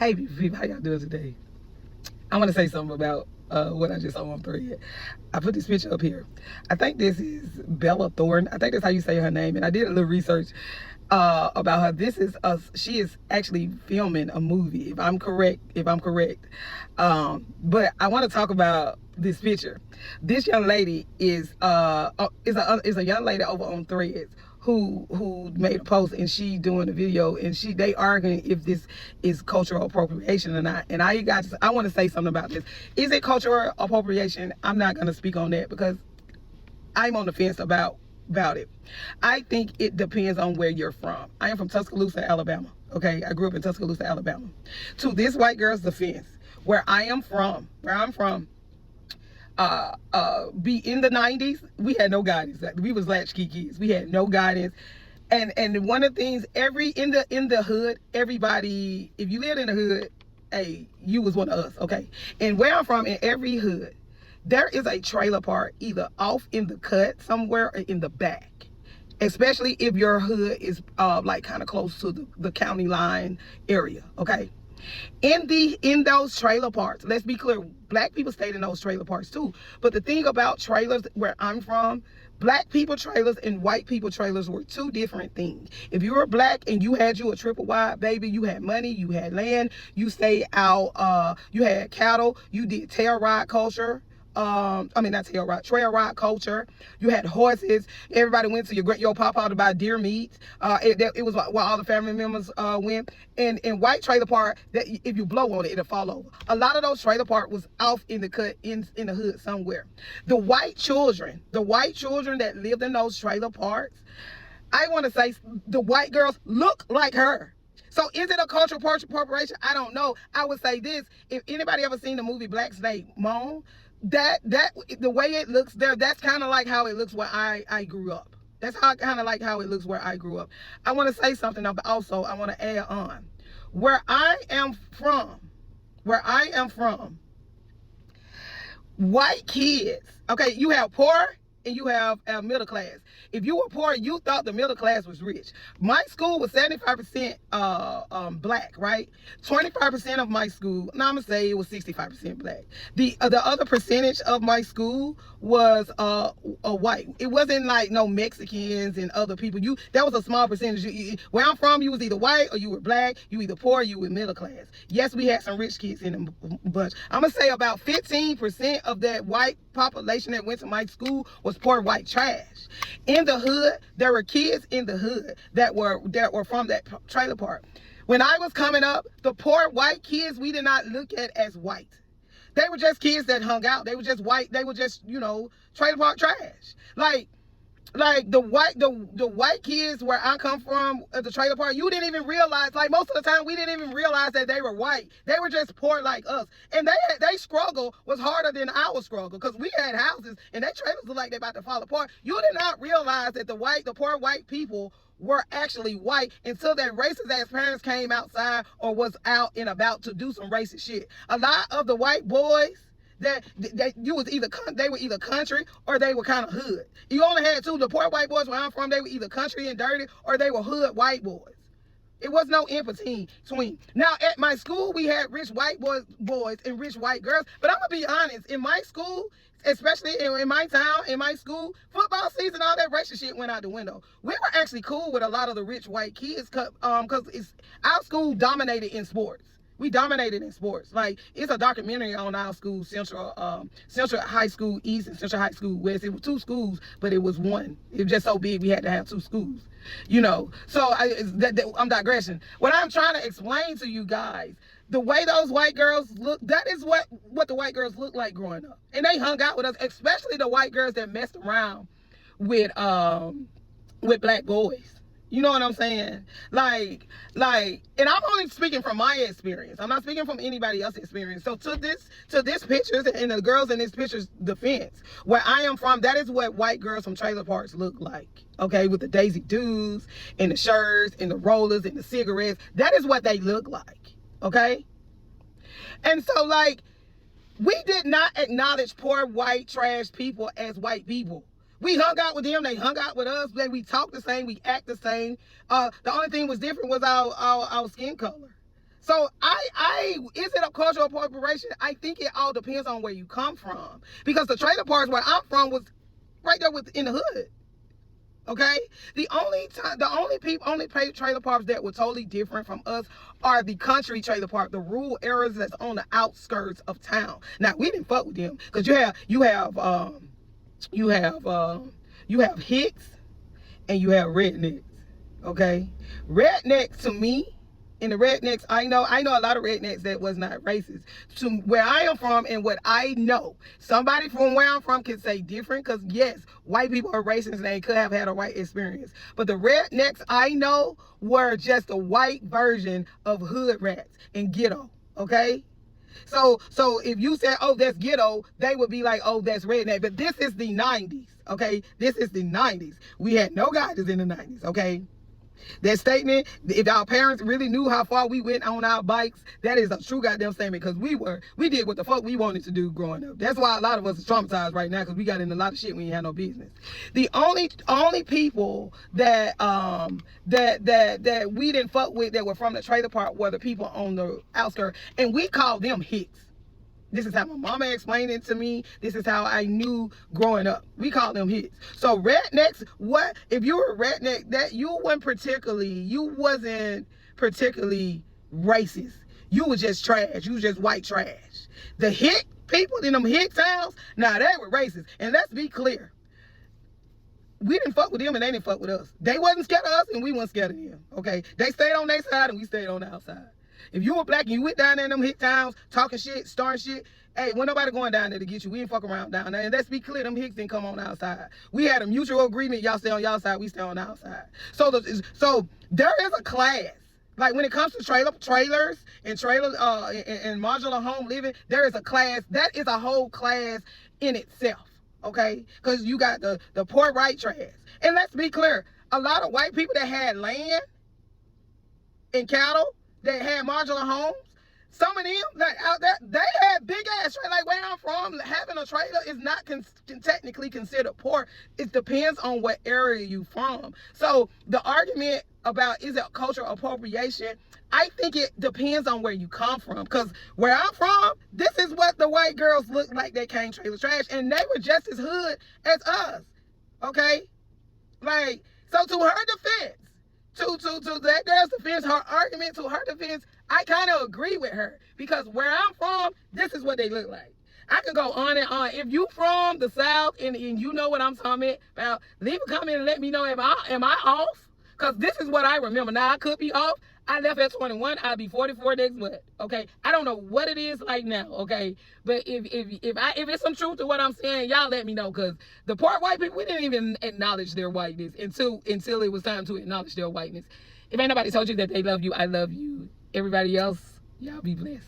Hey, people, how y'all doing today? I want to say something about what I just saw on Thread. I put this picture up here. I think this is Bella Thorne. I think that's how you say her name. And I did a little research about her. This is she is actually filming a movie, if I'm correct. But I want to talk about this picture. This young lady is a young lady over on Threads who made a post, and she doing a video, and they arguing if this is cultural appropriation or not. And I want to say something about this. Is it cultural appropriation? I'm not going to speak on that because I'm on the fence about it. I think it depends on where you're from. I am from Tuscaloosa, Alabama. Okay, I grew up in Tuscaloosa, Alabama. To this white girl's defense, where I'm from, be in the 90s, we had no guidance. We was latchkey kids. We had no guidance. And one of the things, in the hood, everybody, if you lived in the hood, hey, you was one of us, okay? And where I'm from, in every hood, there is a trailer park either off in the cut somewhere or in the back. Especially if your hood is like kind of close to the county line area, okay? In those trailer parks, let's be clear, black people stayed in those trailer parks too. But the thing about trailers where I'm from, black people trailers and white people trailers were two different things. If you were black and you had a triple wide, baby, you had money, you had land, you stayed out, you had cattle, you did tail ride culture. Not tail ride, trail ride culture. You had horses. Everybody went to your papa to buy deer meat. It was where all the family members went. And white trailer park, that if you blow on it, it'll fall over. A lot of those trailer park was off in the cut, in the hood somewhere. The white children that lived in those trailer parks, I want to say the white girls look like her. So is it a cultural appropriation? I don't know. I would say this: if anybody ever seen the movie Black Snake Moan, that the way it looks there, that's kind of like how it looks where I grew up. That's kind of like how it looks where I grew up. I want to say something also. I want to add on where I am from. White kids, okay, you have poor and you have middle class. If you were poor, you thought the middle class was rich. My school was 75% black, right? 25% of my school, no, I'm gonna say it was 65% black. The other percentage of my school was white. It wasn't like no Mexicans and other people. That was a small percentage. Where I'm from, you was either white or you were black. You either poor or you were middle class. Yes, we had some rich kids in the bunch. I'm gonna say about 15% of that white population that went to my school was poor white trash. In the hood, there were kids in the hood that were from that trailer park. When I was coming up, the poor white kids we did not look at as white. They were just kids that hung out. They were just white. They were just, trailer park trash. Like the white kids where I come from at the trailer park, you didn't even realize, like most of the time we didn't even realize that they were white. They were just poor like us. And they struggle was harder than our struggle because we had houses and their trailers look like they're about to fall apart. You did not realize that the poor white people were actually white until their racist ass parents came outside or was out and about to do some racist shit. A lot of the white boys that you was they were either country or they were kind of hood. You only had two. The poor white boys where I'm from, they were either country and dirty or they were hood white boys. It was no in between. Now at my school we had rich white boys and rich white girls, but I'm gonna be honest, in my school, especially in my town, in my school, football season, all that racial shit went out the window. We were actually cool with a lot of the rich white kids because our school dominated in sports. We dominated in sports. Like, it's a documentary on our school, Central High School East and Central High School West. It was two schools, but it was one. It was just so big we had to have two schools. So I'm digressing. What I'm trying to explain to you guys, the way those white girls look, that is what the white girls look like growing up. And they hung out with us, especially the white girls that messed around with black boys. You know what I'm saying? Like, and I'm only speaking from my experience. I'm not speaking from anybody else's experience. So to this pictures and the girls in this picture's defense, where I am from, that is what white girls from trailer parks look like. Okay, with the Daisy Dukes and the shirts and the rollers and the cigarettes. That is what they look like. Okay? And so, like, we did not acknowledge poor white trash people as white people. We hung out with them. They hung out with us. We talked the same. We act the same. The only thing was different was our skin color. So is it a cultural appropriation? I think it all depends on where you come from. Because the trailer parks where I'm from was right there in the hood. Okay, the only trailer parks that were totally different from us are the country trailer park, the rural areas that's on the outskirts of town. Now we didn't fuck with them because you have Hicks and you have rednecks. Okay, rednecks to me. And the rednecks, I know a lot of rednecks that was not racist. To where I am from and what I know, somebody from where I'm from can say different because, yes, white people are racist and they could have had a white experience. But the rednecks I know were just a white version of hood rats and ghetto, okay? So if you said, oh, that's ghetto, they would be like, oh, that's redneck. But this is the 90s, okay? This is the 90s. We had no guidance in the 90s, okay? That statement, if our parents really knew how far we went on our bikes, that is a true goddamn statement because we did what the fuck we wanted to do growing up. That's why a lot of us are traumatized right now because we got in a lot of shit we ain't had no business. The only people that we didn't fuck with that were from the trailer park were the people on the outskirts, and we called them Hicks. This is how my mama explained it to me. This is how I knew growing up. We call them Hicks. So rednecks, what if you were a redneck, that you wasn't particularly racist. You was just trash. You was just white trash. The Hick people in them Hick towns, nah, they were racist. And let's be clear. We didn't fuck with them and they didn't fuck with us. They wasn't scared of us and we weren't scared of them. Okay? They stayed on their side and we stayed on the outside. If you were black and you went down there in them Hick towns, talking shit, starting shit, hey, when nobody going down there to get you, we ain't fuck around down there. And let's be clear, them Hicks didn't come on the outside. We had a mutual agreement, y'all stay on y'all side, we stay on the outside. So there is a class. Like when it comes to trailers and modular home living, there is a class. That is a whole class in itself, okay? Because you got the poor white trash. And let's be clear, a lot of white people that had land and cattle, that had modular homes, some of them like out there, they had big ass trailer. Like where I'm from, having a trailer is not technically considered poor. It depends on what area you from. So the argument about is it cultural appropriation, I think it depends on where you come from. Because where I'm from, this is what the white girls look like. They came trailer trash, and they were just as hood as us. Okay, like so to her defense. To that girl's defense, her argument to her defense, I kind of agree with her because where I'm from, this is what they look like. I can go on and on. If you from the South and you know what I'm talking about, leave a comment and let me know, am I off? Because this is what I remember. Now, I could be off. I left at 21. I'll be 44 next month. Okay. I don't know what it is like now. Okay. But if it's some truth to what I'm saying, y'all let me know. Because the poor white people, we didn't even acknowledge their whiteness until it was time to acknowledge their whiteness. If ain't nobody told you that they love you, I love you. Everybody else, y'all be blessed.